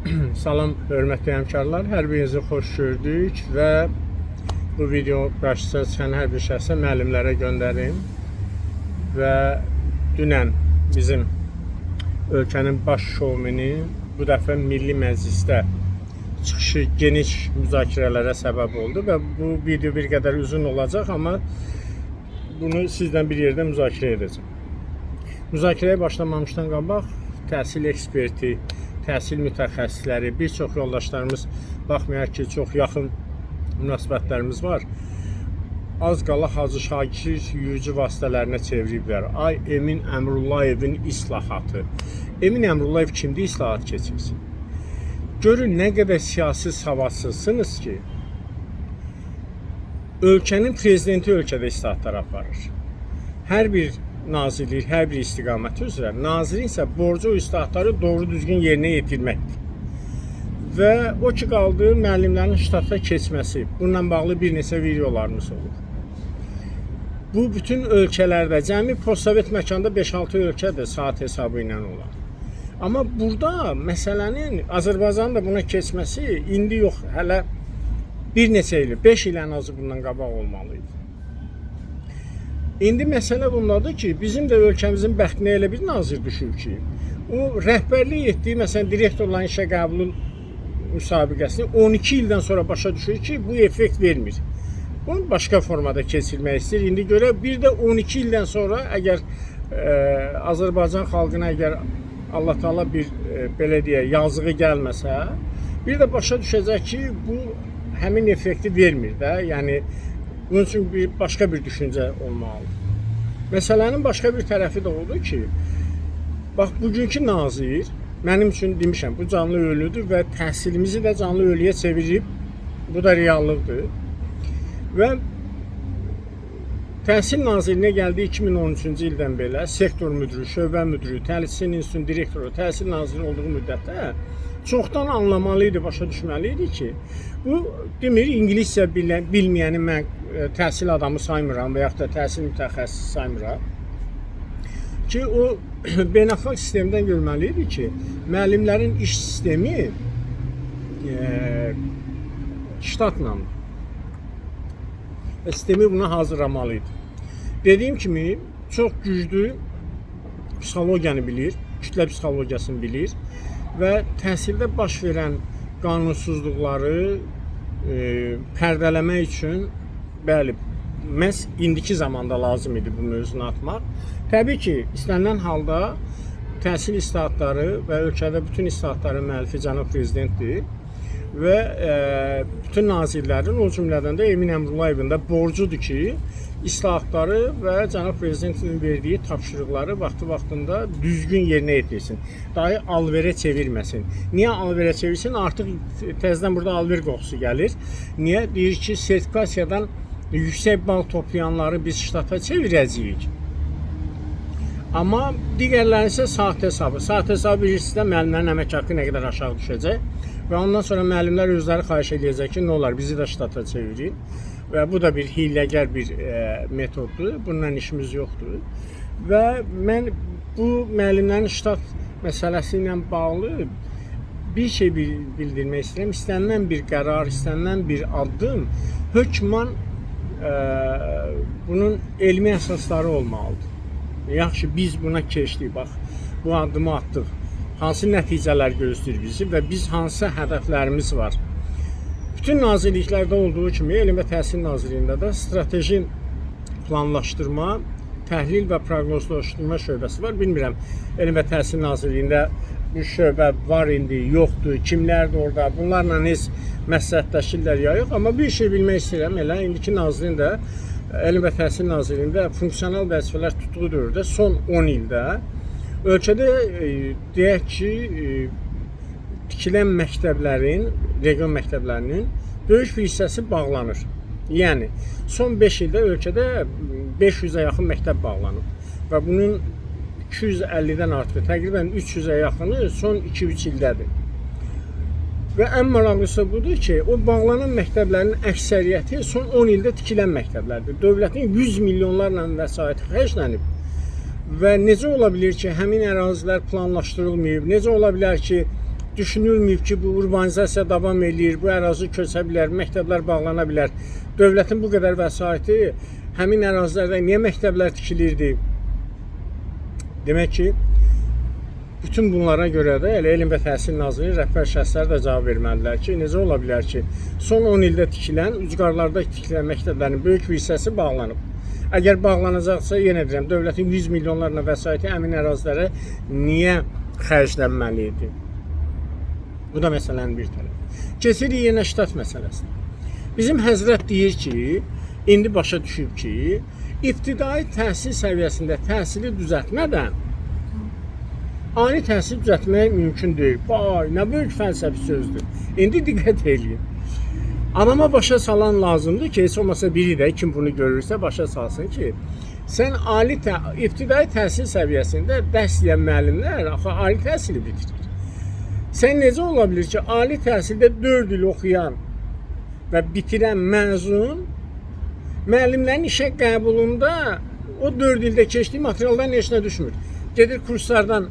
Salam, hörmətli həmkarlar, hər birinizi xoş gördük və bu video qarşısına çıxan hər bir şəxsə müəllimlərə göndərin və dünən bizim ölkənin baş şoumeni bu dəfə Milli Məclisdə çıxışı geniş müzakirələrə səbəb oldu və bu video bir qədər uzun olacaq, amma bunu sizdən bir yerdə müzakirə edəcəm. Müzakirəyə başlamamışdan qabaq təhsil eksperti, təhsil mütəxəssisləri, bir çox yoldaşlarımız, baxmayaraq ki, çox yaxın münasibətlərimiz var, az qala Hacı Şakir yürücü vasitələrinə çeviriblər. Ay Emin Əmrullayevin islahatı. Emin Əmrullayev kimdir, islahat keçirsin? Görün nə qədər siyasi savadsızsınız ki, ölkənin prezidenti ölkədə islahatlar aparır. Hər bir nazirlik, hər bir istiqaməti üzrə, nazirin isə borcu o islahatları doğru düzgün yerinə yetirməkdir. Və o ki qaldı, müəllimlərin ştata keçməsi. Bununla bağlı bir neçə videolarımız olur. Bu bütün ölkələrdə, cəmi postsovet məkanda 5-6 ölkədir saat hesabı ilə olan. Amma burada məsələnin Azərbaycanın da buna keçməsi indi yox, hələ bir neçə il, 5 il ən azı bundan qabaq olmalıydı. İndi məsələ bundadır ki, bizim də ölkəmizin bəxtinə elə bir nazir düşür ki, o rəhbərlik etdiyi, məsələn, direktorların işə qəbulu müsabiqəsini 12 ildən sonra başa düşür ki, bu effekt vermir. Bunu başqa formada keçirmək istəyir. İndi görə bir də 12 ildən sonra əgər Azərbaycan xalqına əgər Allah Taala bir belə deyə yazığı gəlməsə, bir də başa düşəcək ki, bu həmin effekti vermir də. Yəni bunun üçün başqa bir düşüncə olmalıdır. Məsələnin başqa bir tərəfi də oldu ki, bax bugünkü nazir, mənim üçün demişəm, bu canlı ölüdür və təhsilimizi də canlı ölüyə çevirib, bu da reallıqdır. Və Təhsil Nazirinə gəldiyi 2013-cü ildən belə sektor müdürü, şöbə müdürü, təhsil institutunun direktoru, təhsil naziri olduğu müddətdə çoxdan anlamalıydı, başa düşməli idi ki, bu demir, ingiliscə bilməyəni mən təhsil adamı saymıram və yaxud da təhsil mütəxəssisi saymıram ki, o beynəlxalq sistemdən görməli idi ki, müəllimlərin iş sistemi ştatla sistemi buna hazırlamalıydı. Dediyim kimi, çox güclü psixologiyanı bilir, kütlə psixologiyasını bilir və təhsildə baş verən qanunsuzluqları pərdələmək üçün, bəli, məhz indiki zamanda lazım idi bu mövzunu atmaq. Təbii ki, istənilən halda təhsil islahatları və ölkədə bütün islahatların müəllifi cənab prezidentdir və bütün nazirlərin, o cümlədən də Emin Əmrullayevin də borcudur ki, islahatları və cənab prezidentin verdiyi tapşırıqları vaxtında düzgün yerinə yetirsin. Dahi alverə çevirməsin. Niyə alverə çevirsin? Artıq təzədən burada alver qoxusu gəlir. Niyə? Deyir ki, sertifikasiyadan yüksək bal toplayanları biz ştata çevirəcəyik. Amma digərləri isə saat hesabı. Saat hesabı bilirsiniz də müəllimlərin əmək haqqı nə qədər aşağı düşəcək və ondan sonra müəllimlər özləri xahiş edəcək ki, nə olar, bizi də ştata çevirin. Və bu da bir hiləgər bir metoddur. Bununla işimiz yoxdur. Və mən bu müəllimlərin ştat məsələsi ilə bağlı bir şey bildirmək istəyirəm. İstənilən bir qərar, istənilən bir addım hökmən bunun elmi əsasları olmalıdır. Yaxşı, biz buna keçdik, bax, bu addımı atdıq. Hansı nəticələr gözləyir bizi və biz hansı hədəflərimiz var? Bütün nazirliklərdə olduğu kimi, Elm və Təhsil Nazirliyində də strateji planlaşdırma, təhlil və proqnozlaşdırma şöbəsi var. Bilmirəm, Elm və Təhsil Nazirliyində bu şöbə var indi, yoxdur, kimlərdir orada, bunlarla heç məsləhətləşirlər ya yox. Amma bir şey bilmək istəyirəm, elə indiki nazirin də, Elm və Təhsil Nazirliyində funksional vəzifələr tutduğu dövrdə son 10 ildə ölkədə deyək ki, tikilən məktəblərin, region məktəblərinin böyük bir hissəsi bağlanır. Yəni, son 5 ildə ölkədə 500-ə yaxın məktəb bağlanıb və bunun 250-dən artıq, təqribən 300-ə yaxını son 2-3 ildədir. Və ən maraqlısı budur ki, o bağlanan məktəblərin əksəriyyəti son 10 ildə tikilən məktəblərdir. Dövlətin 100 milyonlarla vəsaiti xərclənib və necə ola bilər ki, həmin ərazilər planlaşdırılmayıb, necə ola bilər ki, düşünülməyib ki, bu urbanizasiya davam eləyir, bu ərazi köçə bilər, məktəblər bağlana bilər. Dövlətin bu qədər vəsaiti həmin ərazilərdə niyə məktəblər tikilirdi? Demək ki, bütün bunlara görə də elə Elm və Təhsil Nazirliyi rəhbər şəxslər də cavab verməlidirlər ki, necə ola bilər ki, son 10 ildə tikilən, ucqarlarda tikilən məktəblərin böyük bir hissəsi bağlanıb. Əgər bağlanacaqsa, yenə deyirəm, dövlətin 100 milyonlarla vəsaiti həmin ərazilərə niyə xərclənməli idi? Bu da məsələnin bir tərəfi. Keçirik yenə ştat məsələsinə. Bizim Həzrət deyir ki, indi başa düşüb ki, ibtidai təhsil səviyyəsində təhsili düzəltmədən ali təhsil düzəltmək mümkün deyil. Vay, nə böyük fəlsəfi sözdür. İndi diqqət eləyin. Adama başa salan lazımdır ki, heç olmasa biri də kim bunu görürsə başa salsın ki, sən ibtidai təhsil səviyyəsində dərs deyən müəllimlər axı ali təhsili bitirir. Sən necə ola bilir ki, ali təhsildə 4 il oxuyan və bitirən məzun müəllimlərin işə qəbulunda o 4 ildə keçdiyi materialdan heç nə düşmür. Gedir kurslardan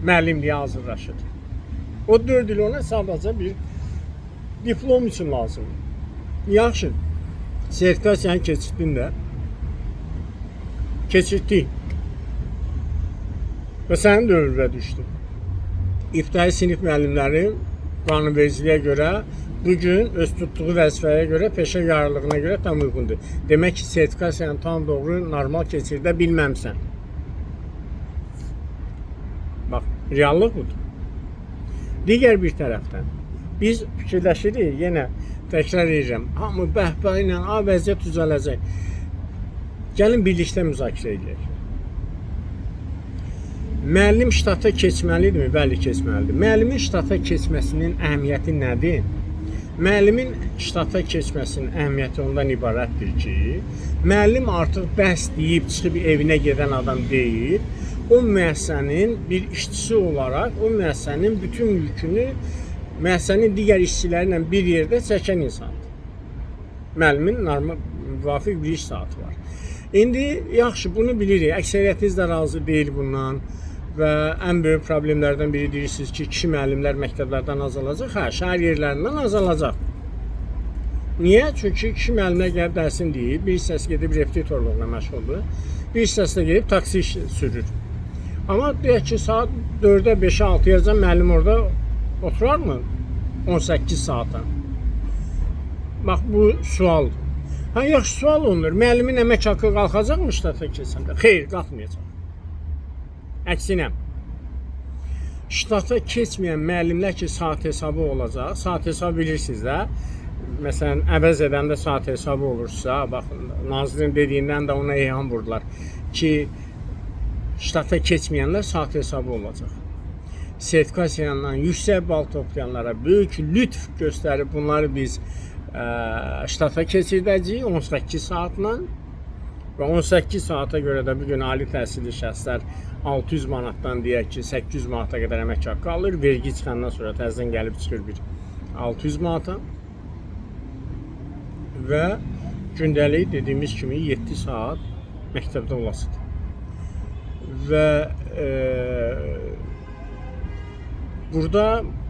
müəllimliyə hazırlaşır. O 4 il ona sadəcə bir diplom üçün lazımdır. Yaxşı, sertifikasiyanı keçirdin də, keçirtdik və sənin də ömrünə düşdü. İbtidai sinif müəllimləri qanunvericiliyə görə bugün öz tutduğu vəzifəyə görə, peşəkarlığına görə tam uyğundur. Demək ki, sertifikasiyanı tam doğru, normal keçirdə bilməmsən. Bax, reallıq budur. Digər bir tərəfdən, biz fikirləşirik, yenə təkrar edirəm, hamı bəhbə ilə vəziyyət düzələcək. Gəlin birlikdə müzakirə edək. Müəllim ştata keçməlidirmi? Bəli, keçməlidir. Müəllimin ştata keçməsinin əhəmiyyəti nədir? Müəllimin ştata keçməsinin əhəmiyyəti ondan ibarətdir ki, müəllim artıq bəs deyib çıxıb evinə gedən adam deyil, o müəssisənin bir işçisi olaraq o müəssisənin bütün yükünü müəssisənin digər işçiləri ilə bir yerdə çəkən insandır. Müəllimin normal, müvafiq bir iş saatı var. İndi yaxşı, bunu bilirik. Əksəriyyətiniz də razı deyil bundan. Və ən böyük problemlərdən biri deyirsiniz ki, kişi müəllimlər məktəblərdən azalacaq. Hə, şəhər yerlərindən azalacaq. Niyə? Çünki kişi müəllimlər gəlib dərsini deyib, bir hissəsi gedib repetitorluqla məşğuldur, bir hissəsi də gedib taksi sürür. Amma deyək ki, saat 4-ə, 5-ə, 6-ya müəllim orada oturarmı? 18 saata. Bax, bu sualdır. Hə, yaxşı sual olunur. Müəllimin əmək haqqı qalxacaqmı ştata keçəndə? Xeyr, qalxmayacaq. Əksinə, ştata keçməyən müəllimlər ki, saat hesabı olacaq. Saat hesabı bilirsiniz də. Məsələn, əvəz edəndə saat hesabı olursa, baxın, nazirin dediyindən də ona eyham vurdular ki, ştata keçməyənlər saat hesabı olacaq. Sertifikasiyandan yüksək bal toplayanlara böyük lütf göstərib bunları biz ştata keçirdəcəyik 18 saatla və 18 saata görə də bugün ali təhsilli şəxslər 600 manatdan deyək ki, 800 manata qədər əmək haqqı alır. Vergi çıxandan sonra təzədən gəlib çıxır bir 600 manata və gündəlik dediyimiz kimi 7 saat məktəbdə olasıdır. Və burada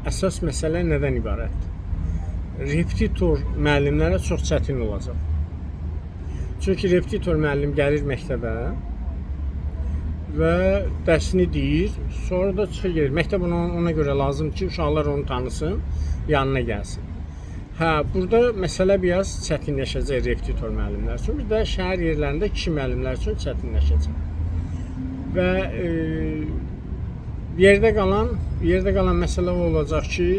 əsas məsələ nədən ibarətdir? Repetitor müəllimlərə çox çətin olacaq. Çünki repetitor müəllim gəlir məktəbə və dərsini deyir, sonra da çıxır gedir. Məktəb ona görə lazım ki, uşaqlar onu tanısın, yanına gəlsin. Hə, burada məsələ biraz çətinləşəcək repetitor müəllimlər üçün, bir də şəhər yerlərində kişi müəllimlər üçün çətinləşəcək. Və yerdə qalan məsələ olacaq ki,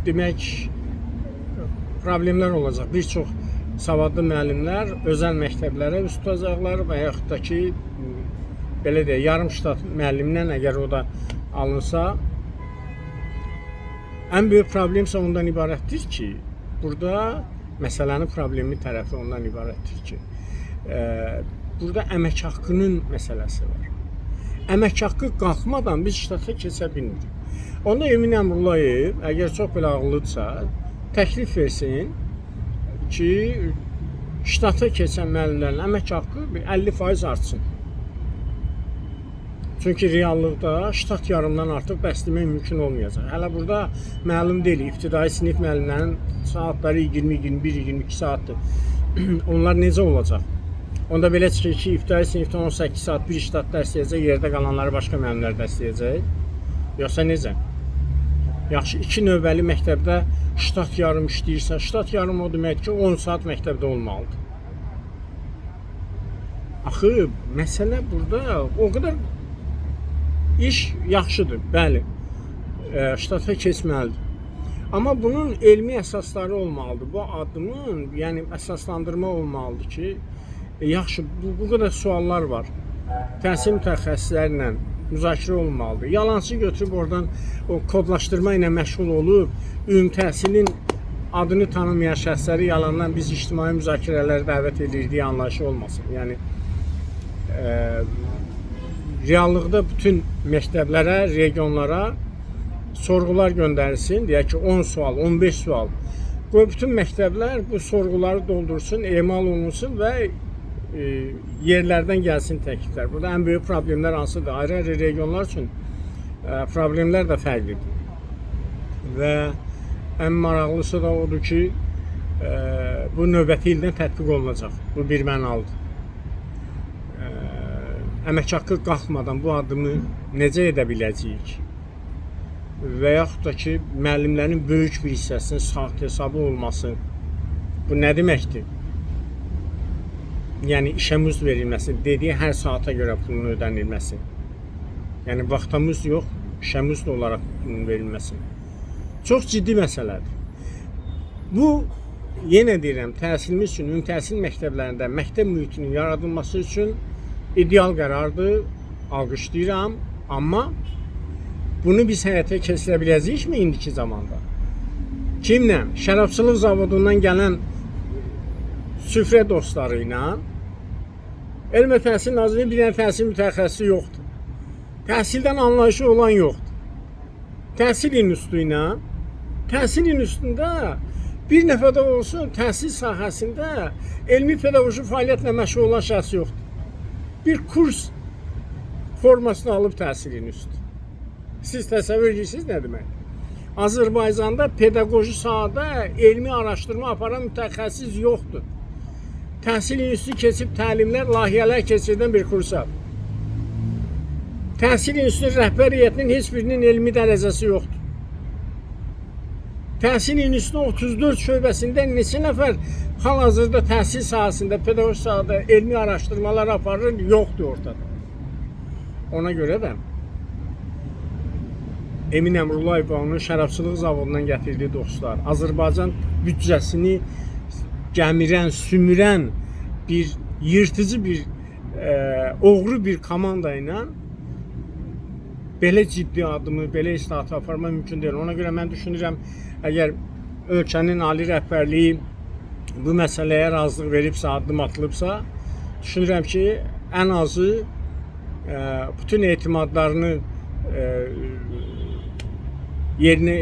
demək problemlər olacaq. Bir çox savadlı müəllimlər özəl məktəblərə üst tutacaqlar və yaxud da ki, belə deyək, yarım ştat müəllimdən əgər o da alınsa, ən böyük problem isə ondan ibarətdir ki, burada məsələnin problemi tərəfi ondan ibarətdir ki, burada əmək haqqının məsələsi var. Əmək haqqı qalxmadan biz ştata keçə bilmirik. Onda Emin Əmrullayev, əgər çox belə ağıllıdırsa, təklif versin ki, ştata keçən müəllimlərin əmək haqqı 50% artsın. Çünki reallıqda ştat yarımdan artıq bəsləmək mümkün olmayacaq. Hələ burada məlum deyil, ibtidai sinif müəllimlərinin saatları 20, 21, 22 saatdır. Onlar necə olacaq? Onda belə çıxır ki, ibtidai sinifdə 18 saat bir ştat dərsləyəcək, yerdə qalanları başqa müəllimlər dərsləyəcək. Yoxsa necə? Yaxşı, 2 növbəli məktəbdə ştat yarım işləyirsə, ştat yarım o deməkdir ki, 10 saat məktəbdə olmalıdır. Axı, məsələ burada o qədər iş yaxşıdır, bəli, ştata keçməlidir. Amma bunun elmi əsasları olmalıdır. Bu addımın, yəni əsaslandırma olmalıdır ki, yaxşı, bu qədər suallar var. Təhsil mütəxəssislərlə müzakirə olmalıdır. Yalançı götürüb oradan o kodlaşdırma ilə məşğul olub, ümumi təhsilin adını tanımayan şəxsləri yalandan biz ictimai müzakirələrə dəvət edirdik anlayışı olmasın. Yəni, reallıqda bütün məktəblərə, regionlara sorğular göndərilsin. Deyək ki, 10 sual, 15 sual. Qoy bütün məktəblər bu sorğuları doldursun, emal olunsun və yerlərdən gəlsin təkliflər. Burada ən böyük problemlər hansıdır? Ayrı-ayrı regionlar üçün problemlər də fərqlidir. Və ən maraqlısı da odur ki, bu növbəti ildən tətbiq olunacaq. Bu bir mənalıdır. Əmək haqqı qalxmadan bu addımı necə edə biləcəyik? Və yaxud da ki, müəllimlərin böyük bir hissəsinin saat hesabı olması. Bu nə deməkdir? Yəni, işə müzd verilməsi, dediyi hər saata görə pulun ödənilməsi. Yəni, vaxta müzd yox, işə müzd olaraq pulun verilməsi. Çox ciddi məsələdir. Bu, yenə deyirəm, təhsilimiz üçün, ümumi təhsil məktəblərində məktəb mühitinin yaradılması üçün ideal qərardır, alqışlayıram. Amma bunu biz həyata keçirə biləcəyikmi indiki zamanda? Kimlə? Şərabçılıq zavodundan gələn süfrə dostları ilə Elm və Təhsil Nazirliyinin bir dənə təhsil mütəxəssisi yoxdur. Təhsildən anlayışı olan yoxdur. Təhsil institutu ilə, təhsil institutunda bir nəfər də olsun təhsil sahəsində elmi pedaqoji fəaliyyətlə məşğul olan şəxs yoxdur. Bir kurs formasını alıb təhsil institutu. Siz təsəvvür edirsiniz nə demək? Azərbaycanda pedaqoji sahədə elmi araşdırma aparan mütəxəssis yoxdur. Təhsil institutu keçib təlimlər, layihələr keçirdən bir kursa. Təhsil institutu rəhbər heyətinin heç birinin elmi dərəcəsi yoxdur. Təhsil institutunun 34 şöbəsində neçə nəfər hal-hazırda təhsil sahəsində, pedaqoji sahədə elmi araşdırmalar aparır, yoxdur ortada. Ona görə də Emin Əmrullayev və onun şərabçılıq zavodundan gətirdiyi dostlar, Azərbaycan büdcəsini gəmirən, sümürən bir yırtıcı bir oğru bir komanda ilə belə ciddi addımı, belə islahatı aparmaq mümkün deyil. Ona görə mən düşünürəm, əgər ölkənin ali rəhbərliyi bu məsələyə razılıq veribsə, addım atılıbsa, düşünürəm ki, ən azı bütün etimadlarını yerinə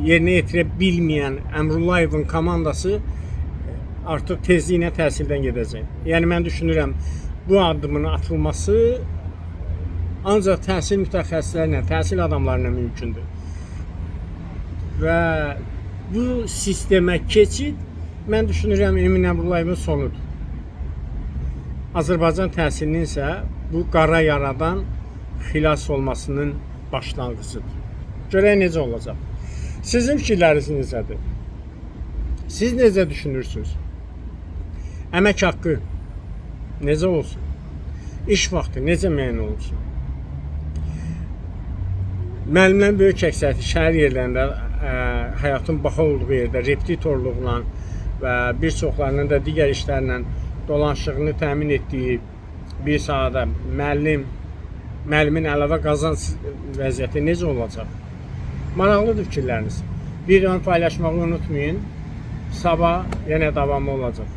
yetirə bilməyən Əmrullayevin komandası artıq tezliklə təhsildən gedəcək. Yəni, mən düşünürəm, bu addımın atılması ancaq təhsil mütəxəssislərlə, təhsil adamlarına mümkündür. Və bu sistemə keçid, mən düşünürəm, Emin Əmrullayevin sonudur. Azərbaycan təhsilinin isə bu qara yaradan xilas olmasının başlanğıcıdır. Görək necə olacaq. Sizin fikirləriniz necədir? Siz necə düşünürsünüz? Əmək haqqı necə olsun? İş vaxtı necə müəyyən olunsun? Müəllimlərin böyük əksəriyyəti şəhər yerlərində, həyatın baha olduğu yerdə repetitorluqla və bir çoxlarının da digər işlərlə dolanışığını təmin etdiyi bir sahədə müəllimin əlavə qazanc vəziyyəti necə olacaq? Maraqlıdır fikirləriniz. Videonu paylaşmağı unutmayın. Sabah yenə davamı olacaq.